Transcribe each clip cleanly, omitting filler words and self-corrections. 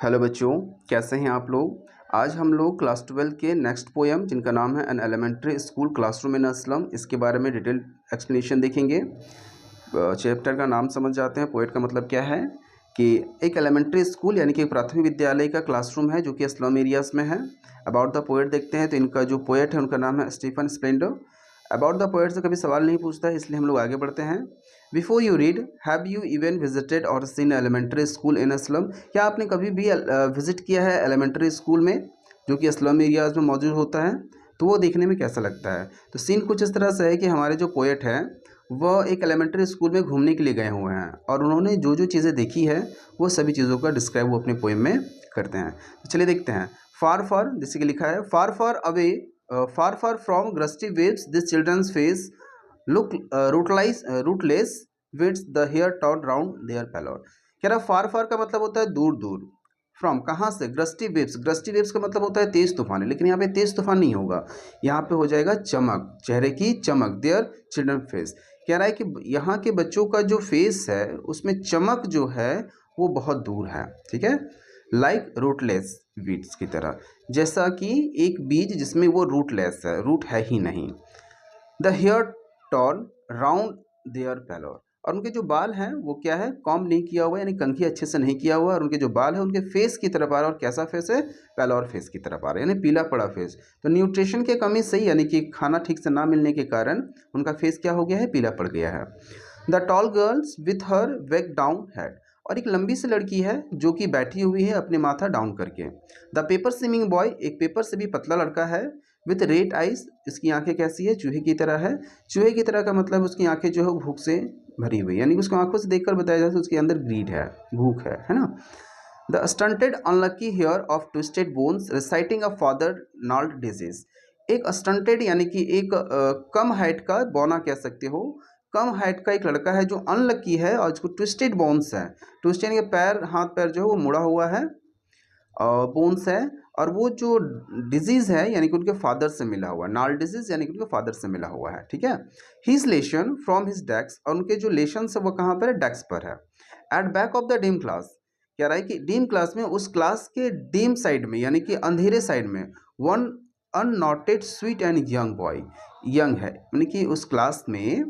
Hello बच्चों, कैसे हैं आप लोग। आज हम लोग क्लास 12 के नेक्स्ट पोएम जिनका नाम है an elementary school classroom in a slum, इसके बारे में डिटेल एक्सप्लेनेशन देखेंगे। चैप्टर का नाम समझ जाते हैं। पोएट का मतलब क्या है कि एक एलिमेंट्री स्कूल यानी कि एक प्राथमिक विद्यालय का क्लासरूम है जो कि स्लम एरियाज़ में है। अबाउट द पोएट देखते हैं तो इनका जो पोएट है उनका नाम है Stephen Spender. About the poet से कभी सवाल नहीं पूछता है, इसलिए हम लोग आगे बढ़ते हैं। Before you read, have you even visited or seen elementary school in a slum? क्या आपने कभी भी विजिट किया है एलिमेंट्री स्कूल में जो कि स्लम एरियाज़ में मौजूद होता है? तो वो देखने में कैसा लगता है? तो सीन कुछ इस तरह से है कि हमारे जो पोएट हैं वह एक एलिमेंट्री स्कूल में घूमने के लिए गए हुए हैं और उन्होंने जो जो चीज़ें देखी है वो सभी चीज़ों का डिस्क्राइब वो अपने पोएम में करते हैं। तो चलिए देखते हैं। फार फार, जैसे कि लिखा है, far far away, far far from gusty waves this children's face look rootless weeds the hair टॉड राउंड देयर पैलोर। कह रहा फार फार का मतलब होता है दूर दूर। फ्रॉम कहाँ से? ग्रस्टी वेव्स। ग्रस्टी वेव्स का मतलब होता है तेज तूफान, लेकिन यहाँ पे तेज तूफान नहीं होगा, यहाँ पे हो जाएगा चमक, चेहरे की चमक। देयर चिल्ड्रन फेस, कह रहा है कि यहाँ के बच्चों का जो फेस है उसमें चमक जो है वो बहुत दूर है। ठीक है, लाइक रूटलेस वीड्स की तरह, जैसा कि एक बीज जिसमें वो रूटलेस है, रूट है ही नहीं। The hair torn round their pallor, और उनके जो बाल हैं वो क्या है, कॉम्ब नहीं किया हुआ, यानी कंघी अच्छे से नहीं किया हुआ, और उनके जो बाल है उनके फेस की तरफ आ रहा है। और कैसा फेस है? पैलोर फेस की तरफ आ रहा है, यानी पीला पड़ा फेस। तो न्यूट्रिशन की कमी सही, यानी कि खाना ठीक से ना मिलने के कारण उनका फेस क्या हो गया है? पीला पड़ गया है। The tall girls with her wake down head, और एक लंबी सी लड़की है जो कि बैठी हुई है अपने माथा डाउन करके। द पेपर स्विमिंग बॉय, एक पेपर से भी पतला लड़का है। विथ रेड आइज, इसकी आंखें कैसी है? चूहे की तरह है। चूहे की तरह का मतलब उसकी आंखें जो है भूख से भरी हुई, यानी उसको आंखों से देखकर बताया जाए तो उसके अंदर ग्रीड है, भूख है ना। The stunted unlucky heir of twisted bones reciting a father gnarled disease, एक स्टंटेड यानी कि एक कम हाइट का, बौना कह सकते हो, कम हाइट का एक लड़का है जो अनलकी है और उसको ट्विस्टेड बोन्स है। ट्विस्ट यानी कि पैर, हाथ पैर जो है वो मुड़ा हुआ है, बोन्स है, और वो जो डिजीज़ है यानी कि उनके फादर से मिला हुआ है। नाल डिजीज यानी कि उनके फादर से मिला हुआ है। ठीक है। His lesson from his desk, और उनके जो लेशन है वो कहाँ पर है? डेस्क पर है। At back of the dim class, कह रहा है कि डीम क्लास में, उस क्लास के डीम साइड में यानी कि अंधेरे साइड में, one unnoted sweet and young boy, young है यानी कि उस क्लास में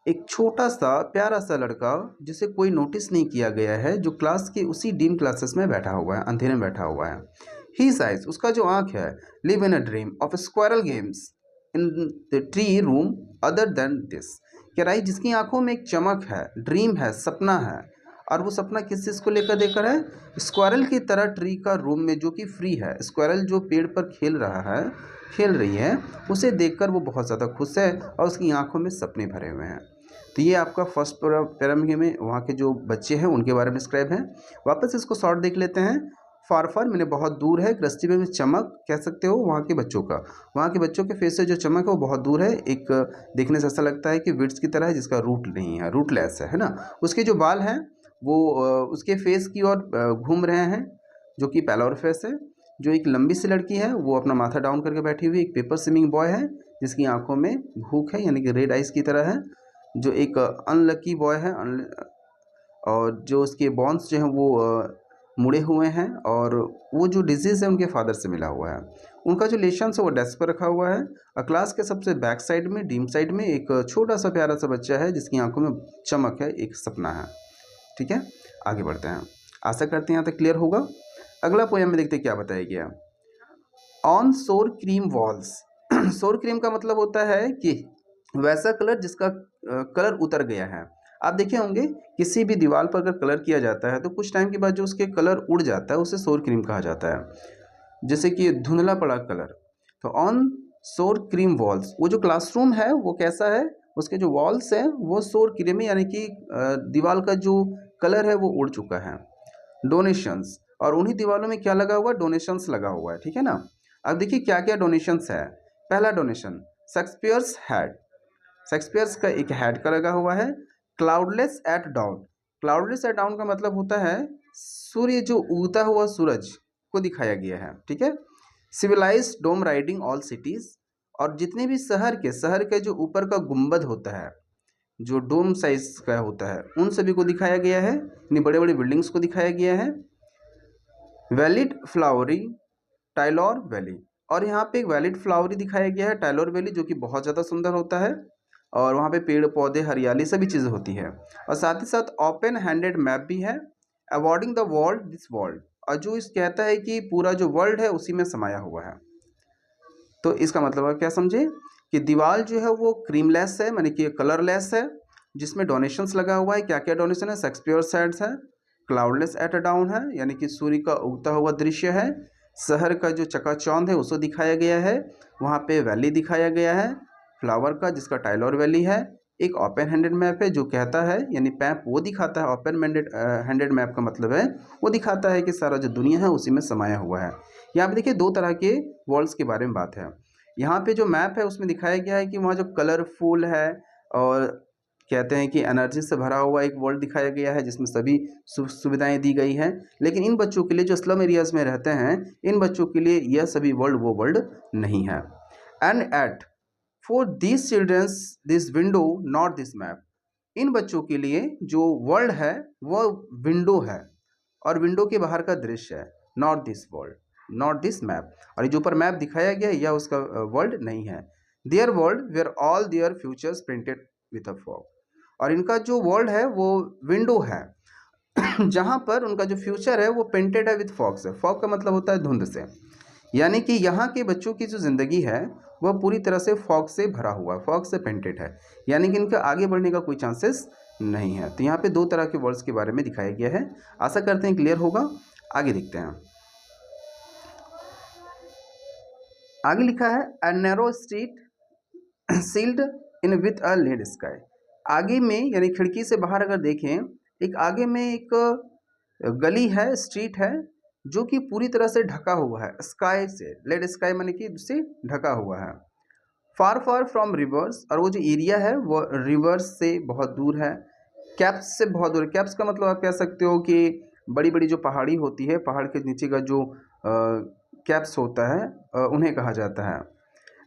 एक छोटा सा प्यारा सा लड़का जिसे कोई नोटिस नहीं किया गया है, जो क्लास के उसी डीम क्लासेस में बैठा हुआ है, अंधेरे में बैठा हुआ है। ही साइज, उसका जो आँख है, live in a dream of squirrel games in the tree room other than this, कह रहा है जिसकी आंखों में एक चमक है, ड्रीम है, सपना है, और वो सपना किस चीज़ को लेकर देकर है? स्क्वायरल की तरह ट्री का रूम में जो कि फ्री है, स्क्वायरल जो पेड़ पर खेल रहा है, खेल रही है, उसे देखकर वो बहुत ज़्यादा खुश है और उसकी आंखों में सपने भरे हुए हैं। तो ये आपका फर्स्ट पैरामीटर में वहाँ के जो बच्चे हैं उनके बारे में डिस्क्राइब है। वापस इसको शॉर्ट देख लेते हैं। फार फार मैंने बहुत दूर है, दृष्टि में चमक कह सकते हो वहाँ के बच्चों का, वहाँ के बच्चों के फेस से जो चमक है वो बहुत दूर है, एक देखने से ऐसा लगता है कि विड्स की तरह है जिसका रूट नहीं है, रूटलेस है ना। उसके जो बाल हैं वो उसके फेस की ओर घूम रहे हैं जो कि पैलोर फेस है। जो एक लंबी सी लड़की है वो अपना माथा डाउन करके बैठी हुई, एक पेपर स्विमिंग बॉय है जिसकी आंखों में भूख है यानी कि रेड आइज की तरह है। जो एक अनलकी बॉय है, और जो उसके बॉन्स जो हैं वो मुड़े हुए हैं, और वो जो डिजीज़ है उनके फादर से मिला हुआ है। उनका जो लेशन है वो डेस्क पर रखा हुआ है। और क्लास के सबसे बैक साइड में, डीम साइड में, एक छोटा सा प्यारा सा बच्चा है जिसकी आंखों में चमक है, एक सपना है। ठीक है, आगे बढ़ते हैं। आशा करते हैं यहाँ तक क्लियर होगा। अगला पोएम में देखते हैं क्या बताया गया। ऑन सोर क्रीम वॉल्स, सोर क्रीम का मतलब होता है कि वैसा कलर जिसका कलर उतर गया है। आप देखे होंगे किसी भी दीवार पर अगर कलर किया जाता है तो कुछ टाइम के बाद जो उसके कलर उड़ जाता है उसे सोर क्रीम कहा जाता है, जैसे कि धुंधला पड़ा कलर। तो ऑन सोर क्रीम वॉल्स, वो जो क्लासरूम है वो कैसा है? उसके जो वॉल्स है वो सोर क्रीम यानी कि दीवार का जो कलर है वो उड़ चुका है। डोनेशंस, और उन्हीं दीवारों में क्या लगा हुआ? डोनेशंस लगा हुआ है। ठीक है ना। अब देखिए क्या क्या डोनेशंस है। पहला डोनेशन, शेक्सपियर्स हैड, शेक्सपियर्स का एक हेड का लगा हुआ है। Cloudless at dawn, cloudless at dawn का मतलब होता है सूर्य जो उगता हुआ सूरज को दिखाया गया है। ठीक है। सिविलाइज्ड डोम राइडिंग ऑल सिटीज, और जितने भी शहर के जो ऊपर का गुंबद होता है, जो डोम साइज का होता है, उन सभी को दिखाया गया है, यानी बड़े बड़े बिल्डिंग्स को दिखाया गया है। वैलिड फ्लावरी टाइलर वैली, और यहाँ पे एक वैलिड फ्लावरी दिखाया गया है टाइलर वैली, जो कि बहुत ज़्यादा सुंदर होता है और वहाँ पे पेड़ पौधे हरियाली सभी चीज़ें होती है। और साथ ही साथ ओपन हैंडेड मैप भी है, awarding the world this world, और जो इस कहता है कि पूरा जो वर्ल्ड है उसी में समाया हुआ है। तो इसका मतलब है क्या समझे कि दीवार जो है वो क्रीमलेस है, मानी कि कलरलेस है, जिसमें डोनेशंस लगा हुआ है। क्या क्या डोनेशन है? शेक्सपियर सैड्स है, क्लाउडलेस एट अ डाउन है, यानी कि सूर्य का उगता हुआ दृश्य है, शहर का जो चकाचौंध है उसको दिखाया गया है, वहाँ पे वैली दिखाया गया है फ्लावर का जिसका टाइलर वैली है, एक ओपन हैंडेड मैप है जो कहता है यानी मैप वो दिखाता है, ओपन हैंडेड मैप का मतलब है वो दिखाता है कि सारा जो दुनिया है उसी में समाया हुआ है। यहाँ पे देखिए दो तरह के वर्ल्ड्स के बारे में बात है। यहाँ पे जो मैप है उसमें दिखाया गया है कि वहाँ जो कलरफुल है और कहते हैं कि एनर्जी से भरा हुआ एक वर्ल्ड दिखाया गया है जिसमें सभी सुविधाएं दी गई हैं। लेकिन इन बच्चों के लिए जो स्लम एरियाज में रहते हैं इन बच्चों के लिए यह सभी वर्ल्ड वो वर्ल्ड नहीं है। And yet for this children's this window not this map, इन बच्चों के लिए जो वर्ल्ड है वो विंडो है और विंडो के बाहर का दृश्य है, not this world not this map, और ये जो ऊपर मैप दिखाया गया है यह उसका वर्ल्ड नहीं है। Their world where all their futures printed with a fog, और इनका जो वर्ल्ड है वो विंडो है जहाँ पर उनका जो फ्यूचर है वो पेंटेड है विथ फॉग से। फॉग का मतलब होता है धुंध से, यानी कि यहाँ के बच्चों की जो ज़िंदगी है वह पूरी तरह से फॉग से भरा हुआ है, फॉग से पेंटेड है, यानी कि इनका आगे बढ़ने का कोई चांसेस नहीं है। तो यहाँ पे दो तरह के वर्ड्स के बारे में दिखाया गया है। आशा करते हैं क्लियर होगा। आगे देखते हैं। आगे लिखा है a narrow street sealed in with a lead sky. आगे में यानी खिड़की से बाहर अगर देखें, एक आगे में एक गली है, स्ट्रीट है जो कि पूरी तरह से ढका हुआ है स्काई से, लेड स्काई माने कि उससे ढका हुआ है। फार फार फ्रॉम रिवर्स, और वो जो एरिया है वो रिवर्स से बहुत दूर है, कैप्स से बहुत दूर है। कैप्स का मतलब आप कह सकते हो कि बड़ी बड़ी जो पहाड़ी होती है, पहाड़ के नीचे का जो कैप्स होता है उन्हें कहा जाता है।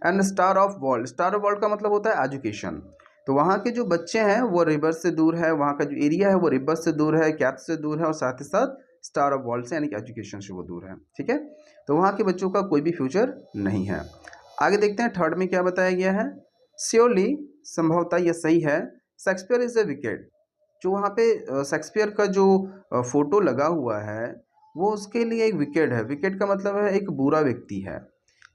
And star of world, star of world का मतलब होता है एजुकेशन। तो वहाँ के जो बच्चे हैं वो रिवर से दूर है, वहाँ का जो एरिया है वो रिवर से दूर है, कैप से दूर है, और साथ ही साथ स्टार ऑफ वर्ल्ड से यानी कि एजुकेशन से वो दूर है। ठीक है, तो वहाँ के बच्चों का कोई भी फ्यूचर नहीं है। आगे देखते हैं थर्ड में क्या बताया गया है। श्योरली, संभवतः यह सही है, शेक्सपियर इज ए विकेट, जो वहाँ पे शेक्सपियर का जो फोटो लगा हुआ है वो उसके लिए एक विकेट है। विकेट का मतलब है एक बुरा व्यक्ति है।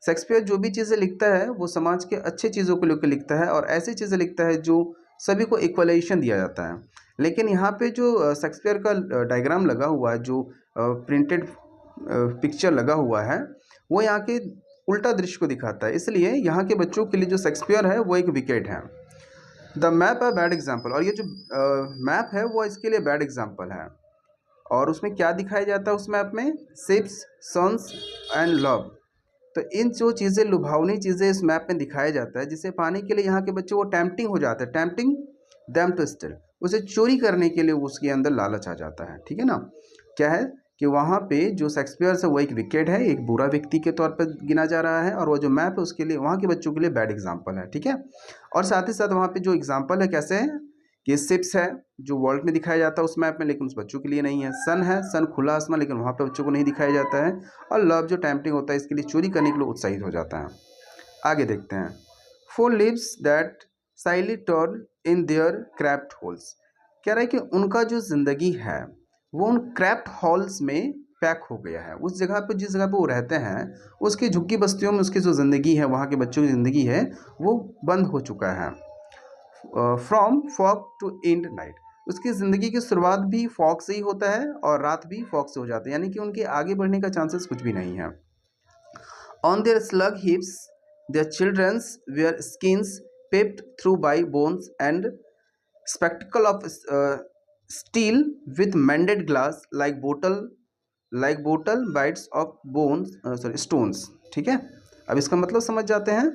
शेक्सपियर जो भी चीज़ें लिखता है वो समाज के अच्छे चीज़ों को लेकर लिखता है और ऐसी चीज़ें लिखता है जो सभी को इक्वलाइजेशन दिया जाता है। लेकिन यहाँ पे जो शेक्सपियर का डायग्राम लगा हुआ है, जो प्रिंटेड पिक्चर लगा हुआ है, वो यहाँ के उल्टा दृश्य को दिखाता है, इसलिए यहाँ के बच्चों के लिए जो शेक्सपियर है वो एक विकेट है। द मैप है बैड एग्जाम्पल, और ये जो मैप है वो इसके लिए बैड एग्जाम्पल है। और उसमें क्या दिखाया जाता है उस मैप में? Ships, suns and love. तो इन जो चीज़ें, लुभावनी चीज़ें इस मैप में दिखाया जाता है जिसे पाने के लिए यहाँ के बच्चे वो टेम्पटिंग हो जाते हैं, टेम्पटिंग दैम टू स्टिल, उसे चोरी करने के लिए उसके अंदर लालच आ जाता है। ठीक है ना, क्या है कि वहाँ पे जो शेक्सपियर है वो एक विकेट है, एक बुरा व्यक्ति के तौर पर गिना जा रहा है, और वो जो मैप है उसके लिए वहाँ के बच्चों के लिए बैड एग्जाम्पल है। ठीक है, और साथ ही साथ वहाँ पे जो एग्जाम्पल है कैसे है कि शिप्स है जो वर्ल्ड में दिखाया जाता है उस मैप में, लेकिन उस बच्चों के लिए नहीं है। सन है, सन खुला आसमान, लेकिन वहाँ पे बच्चों को नहीं दिखाया जाता है। और लव जो टेम्पटिंग होता है इसके लिए चोरी करने के लिए उत्साहित हो जाता है। आगे देखते हैं। For lives that slyly turn in their cramped holes, कह रहा है कि उनका जो ज़िंदगी है वो उन क्रैप्ट हॉल्स में पैक हो गया है। उस जगह पे, जिस जगह पे वो रहते हैं, उसकी झुग्गी बस्तियों में उसकी जो ज़िंदगी है, वहाँ के बच्चों की ज़िंदगी है वो बंद हो चुका है। From fog to end night, उसकी ज़िंदगी की शुरुआत भी फॉग से ही होता है और रात भी फॉग से हो जाती है, यानी कि उनके आगे बढ़ने का चांसेस कुछ भी नहीं है। On their slag heaps their children's wear skins peeped through by bones and spectacle of steel with mended glass like bottle bits of bones sorry stones. ठीक है, अब इसका मतलब समझ जाते हैं।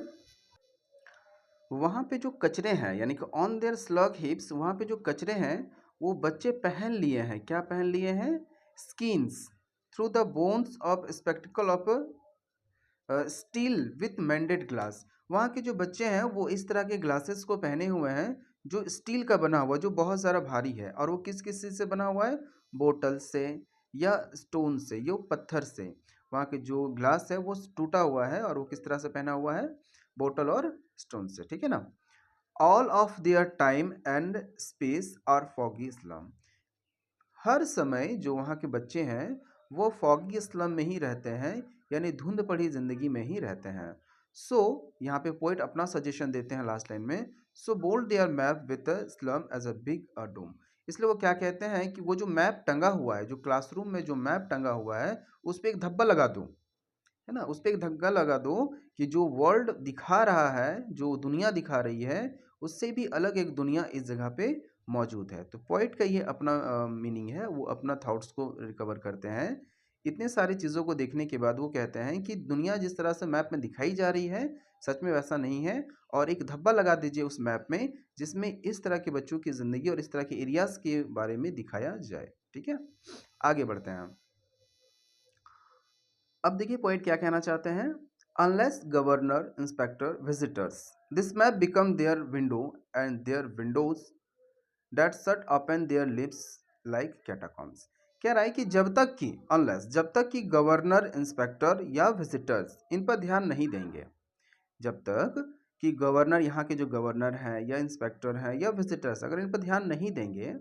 वहाँ पे जो कचरे हैं, यानी कि ऑन देयर स्लग हिप्स, वहाँ पे जो कचरे हैं वो बच्चे पहन लिए हैं। क्या पहन लिए हैं? Skins through the bones of spectacled of steel with mended glass. वहाँ के जो बच्चे हैं वो इस तरह के ग्लासेस को पहने हुए हैं जो स्टील का बना हुआ, जो बहुत ज़्यादा भारी है, और वो किस किस चीज़ से बना हुआ है? बोतल से या स्टोन से, यो पत्थर से। वहाँ के जो ग्लास है वो टूटा हुआ है और वो किस तरह से पहना हुआ है, बोतल और स्टोन से, ठीक है ना। All of their time and space are foggy slum. हर समय जो वहाँ के बच्चे हैं वो फॉगी स्लम में ही रहते हैं, यानी धुंध पड़ी जिंदगी में ही रहते हैं। सो यहाँ पे पोइट अपना सजेशन देते हैं लास्ट लाइन में, so bold their map with slum as a big doom. इसलिए वो क्या कहते हैं कि वो जो मैप टंगा हुआ है, जो क्लासरूम में जो मैप टंगा हुआ है उस पर एक धब्बा लगा दो, है ना, उस पर एक धब्बा लगा दो कि जो वर्ल्ड दिखा रहा है, जो दुनिया दिखा रही है, उससे भी अलग एक दुनिया इस जगह पे मौजूद है। तो पोइट का ये अपना मीनिंग है, वो अपना थॉट्स को रिकवर करते हैं। इतने सारी चीज़ों को देखने के बाद वो कहते हैं कि दुनिया जिस तरह से मैप में दिखाई जा रही है सच में वैसा नहीं है, और एक धब्बा लगा दीजिए उस मैप में जिसमें इस तरह के बच्चों की ज़िंदगी और इस तरह के एरियाज़ के बारे में दिखाया जाए। ठीक है, आगे बढ़ते हैं। अब देखिए पोइट क्या कहना चाहते हैं, unless governor inspector visitors this map become their window and their windows that shut open their lips like catacombs. कह रहा है कि जब तक कि अनलेस, जब तक कि गवर्नर इंस्पेक्टर या विजिटर्स इन पर ध्यान नहीं देंगे, जब तक कि गवर्नर, यहाँ के जो गवर्नर हैं या इंस्पेक्टर हैं या विजिटर्स अगर इन पर ध्यान नहीं देंगे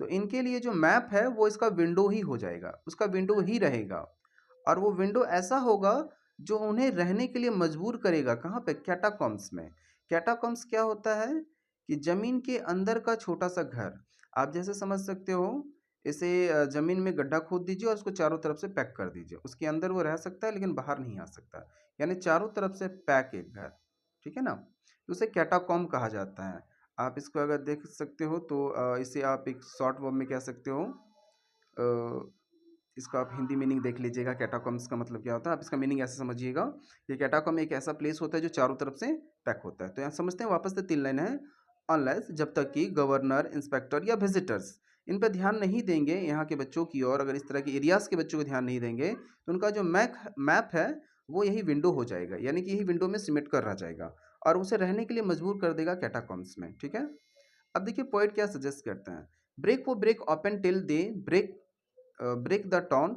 तो इनके लिए जो मैप है वो इसका विंडो ही हो जाएगा, उसका विंडो ही रहेगा। और वो विंडो ऐसा होगा जो उन्हें रहने के लिए मजबूर करेगा, कहाँ पे, कैटाकॉम्स में। कैटाकॉम्स क्या होता है कि जमीन के अंदर का छोटा सा घर, आप जैसे समझ सकते हो इसे, जमीन में गड्ढा खोद दीजिए और उसको चारों तरफ से पैक कर दीजिए, उसके अंदर वो रह सकता है लेकिन बाहर नहीं आ सकता, यानी चारों तरफ से पैक एक घर, ठीक है ना। तो उसे कैटाकॉम्ब कहा जाता है। आप इसको अगर देख सकते हो तो इसे आप एक शॉर्ट वर्ब में कह सकते हो, इसका आप हिंदी मीनिंग देख लीजिएगा, कैटाकॉम्स का मतलब क्या होता है। आप इसका मीनिंग ऐसे समझिएगा कि कैटाकॉम एक ऐसा प्लेस होता है जो चारों तरफ से पैक होता है। तो यहाँ समझते हैं, वापस से 3 लाइन है, अनलेस जब तक कि गवर्नर, इंस्पेक्टर या विजिटर्स इन पर ध्यान नहीं देंगे, यहाँ के बच्चों की और अगर इस तरह के एरियाज़ के बच्चों को ध्यान नहीं देंगे तो उनका जो मैप है वो यही विंडो हो जाएगा, यानी कि यही विंडो में सिमट कर रह जाएगा और उसे रहने के लिए मजबूर कर देगा कैटाकॉम्स में। ठीक है, अब देखिए पोइट क्या सजेस्ट करते हैं, ब्रेक वो break open till they break the town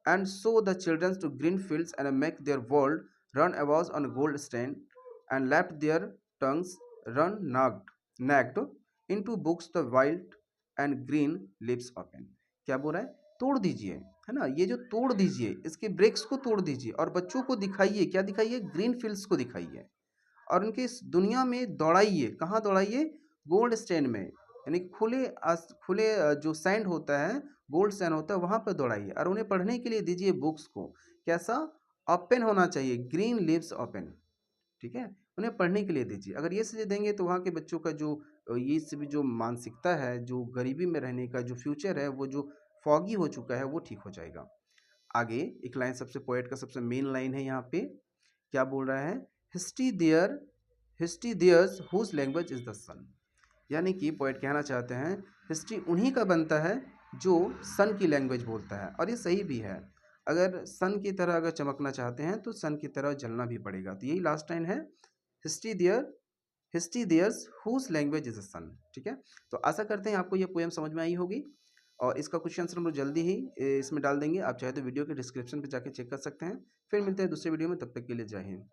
and show the children to green fields and make their world run awas on gold stain and left their tongues run nagged into books the wild and green lips open। क्या बोल रहा है, तोड़ दीजिए, है ना, ये जो तोड़ दीजिए इसके ब्रेक्स को तोड़ दीजिए और बच्चों को दिखाइए, क्या दिखाइए, ग्रीन फील्ड्स को दिखाइए और उनके इस दुनिया में दौड़ाइए। कहाँ दौड़ाइए, गोल्ड स्टैंड में, यानी खुले जो सैंड होता है, गोल्ड सैंड होता है, वहाँ पर दौड़ाइए और उन्हें पढ़ने के लिए दीजिए बुक्स को। कैसा, ओपन होना चाहिए, ग्रीन लिव्स ओपन, ठीक है, उन्हें पढ़ने के लिए दीजिए। अगर ये चीज़ें देंगे तो वहाँ के बच्चों का जो ये सब जो मानसिकता है, जो गरीबी में रहने का जो फ्यूचर है, वो जो फॉगी हो चुका है वो ठीक हो जाएगा। आगे एक लाइन सबसे पोएट का सबसे मेन लाइन है यहाँ पे, क्या बोल रहा है, history theirs whose language is the sun. यानी कि पोएट कहना चाहते हैं हिस्ट्री उन्हीं का बनता है जो सन की लैंग्वेज बोलता है, और ये सही भी है। अगर सन की तरह अगर चमकना चाहते हैं तो सन की तरह जलना भी पड़ेगा। तो यही लास्ट लाइन है, history theirs whose language is the sun. ठीक है, तो आशा करते हैं आपको ये पोएम समझ में आई होगी और इसका क्वेश्चन आंसर हम लोग जल्दी ही इसमें डाल देंगे। आप चाहे तो वीडियो के डिस्क्रिप्शन पे जाके चेक कर सकते हैं। फिर मिलते हैं दूसरे वीडियो में, तब तक के लिए जय हिंद।